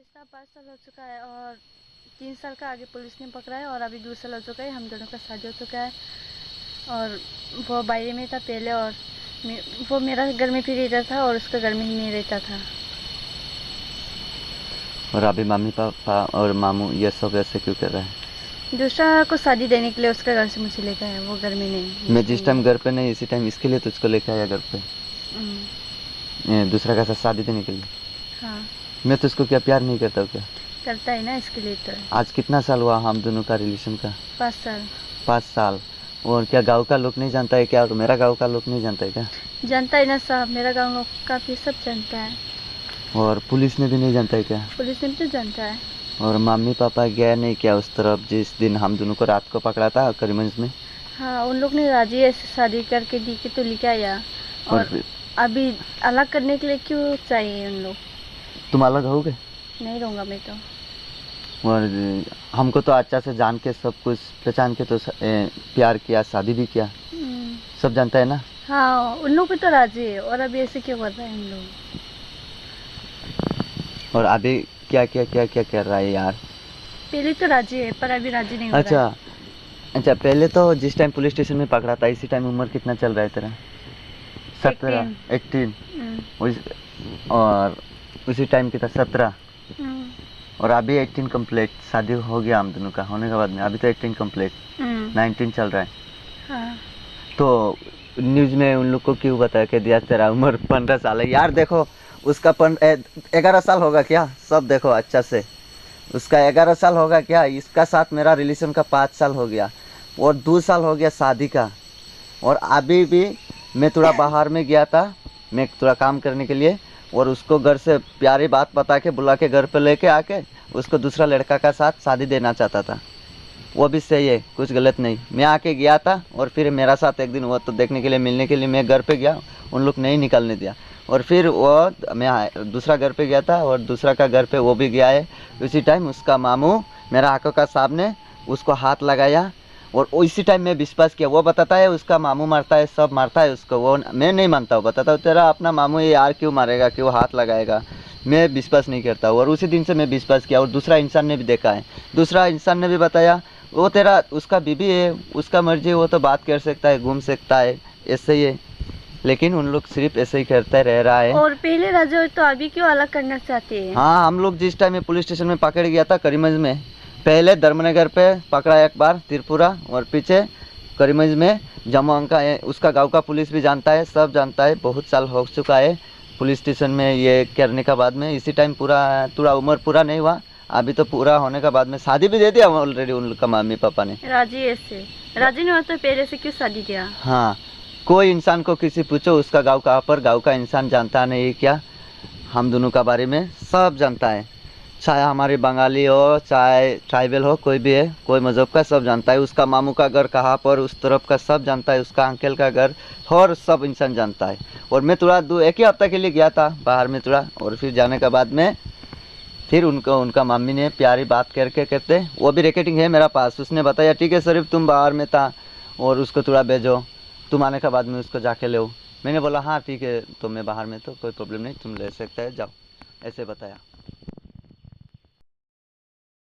रिश्ता 5 साल हो चुका है और 3 साल का आगे पुलिस ने पकड़ा है और अभी 2 साल हो चुका है। हम दोनों का शादी हो चुका है और वो बाहर में था पहले और वो मेरा घर में भी रहता था और उसका घर में ही नहीं रहता था। और अभी मम्मी पापा और मामू ये सब ऐसे क्यों कर रहे हैं? दूसरा को शादी देने के लिए उसका घर से मुझे लेकर आया, वो घर में नहीं। मैं जिस टाइम घर पे नहीं इसी टाइम इसके लिए तुझको लेके आया घर पे, दूसरा का साथ शादी देने के लिए। हाँ। मैं तुझको क्या प्यार नहीं करता हूँ क्या? करता है ना, इसके लिए तो। आज कितना साल हुआ हम दोनों का रिलेशन का? 5 साल। 5 साल। और क्या गांव का लोग नहीं जानता है क्या? मेरा गांव का लोग नहीं जानता है क्या? जानता है ना साहब, मेरा गाँव का भी सब जानता है। और पुलिस ने भी नहीं जानता है क्या? पुलिस ने भी तो जानता है। और मम्मी पापा गया नहीं क्या उस तरफ जिस दिन हम दोनों को रात को पकड़ा था करीमगंज में? हाँ, उन लोग ने राजी ऐसे शादी करके दी कि तो लेके आया। और अभी अलग करने के लिए क्यों चाहिए उन लोग? तुम अलग होगे? नहीं रहूँगा मैं तो। और हमको तो अच्छा से जान के सब कुछ पहचान के तो प्यार किया, शादी भी किया, सब जानता है ना? हाँ, उन लोग भी तो राजी है और अभी ऐसे क्यों कर रहे हैं हम लोग? और अभी क्या क्या क्या क्या कर रहा है यार? पहले तो राजी है पर अभी राजी नहीं हो रहा है। अच्छा, पहले तो जिस टाइम पुलिस स्टेशन में पकड़ा था इसी टाइम उम्र कितना चल रहा है तेरा? 17, 18। और उसी टाइम की था 17। और अभी 18 कंप्लीट, शादी हो गया हम दोनों का होने के बाद में, अभी तो 18 कंप्लीट, 19 चल रहा है। हाँ। तो न्यूज़ में उन लोग को क्यों बता के दिया तेरा उम्र 15 साल है? यार देखो उसका 11 साल होगा क्या? सब देखो अच्छा से, उसका 11 साल होगा क्या? इसका साथ मेरा रिलेशन का 5 साल हो गया और 2 साल हो गया शादी का। और अभी भी मैं थोड़ा बाहर में गया था, मैं थोड़ा काम करने के लिए, और उसको घर से प्यारी बात बता के बुला के घर पे लेके आके उसको दूसरा लड़का का साथ शादी देना चाहता था। वो भी सही है, कुछ गलत नहीं। मैं आके गया था और फिर मेरा साथ एक दिन वो तो देखने के लिए मिलने के लिए मैं घर पे गया, उन लोग नहीं निकलने दिया। और फिर वो मैं दूसरा घर पे गया था और दूसरा का घर पे वो भी गया है। उसी टाइम उसका मामू मेरा आंखों का सामने उसको हाथ लगाया और इसी टाइम मैं विश्वास किया। वो बताता है उसका मामू मारता है, सब मारता है उसको, वो मैं नहीं मानता हूँ। बताता हूँ तेरा अपना मामू ये यार क्यों मारेगा, क्यों हाथ लगाएगा, मैं विश्वास नहीं करता। और उसी दिन से मैं विश्वास किया। और दूसरा इंसान ने भी देखा है, दूसरा इंसान ने भी बताया वो तेरा उसका बीबी है, उसका मर्जी, वो तो बात कर सकता है, घूम सकता है, ऐसे ही है। लेकिन उन लोग सिर्फ ऐसे ही करते रह रहा है। और पहले राजा तो अभी क्यों अलग करना चाहते हैं? हाँ, हम लोग जिस टाइम में पुलिस स्टेशन में पकड़ गया था करीमगंज में, पहले धर्मनगर पे पकड़ा एक बार त्रिपुरा, और पीछे करीमगंज में जम्मू अंका है। उसका गांव का पुलिस भी जानता है, सब जानता है। बहुत साल हो चुका है पुलिस स्टेशन में ये करने का बाद में। इसी टाइम पूरा थोड़ा उम्र पूरा नहीं हुआ, अभी तो पूरा होने का बाद में शादी भी दे दिया ऑलरेडी उन लोग का मम्मी पापा ने। राजी ऐसे राजी नहीं होता पहले से क्यों शादी दिया? हाँ, कोई इंसान को किसी पूछो उसका गांव कहाँ पर, गांव का इंसान जानता नहीं क्या? हम दोनों का बारे में सब जानता है, चाहे हमारे बंगाली हो चाहे ट्राइबल हो, कोई भी है, कोई मज़हब का, सब जानता है। उसका मामू का घर कहाँ पर उस तरफ का सब जानता है, उसका अंकल का घर और सब इंसान जानता है। और मैं थोड़ा एक ही हफ्ता के लिए गया था बाहर में थोड़ा, और फिर जाने के बाद में फिर उनका मम्मी ने प्यारी बात करके करते, वो भी रिकॉर्डिंग है मेरा पास, उसने बताया ठीक है शरीफ तुम बाहर में था और उसको थोड़ा भेजो, तुम आने के बाद में उसको जाके ले। मैंने बोला हाँ ठीक है, तो मैं बाहर में तो कोई प्रॉब्लम नहीं, तुम ले सकते हैं, जाओ, ऐसे बताया।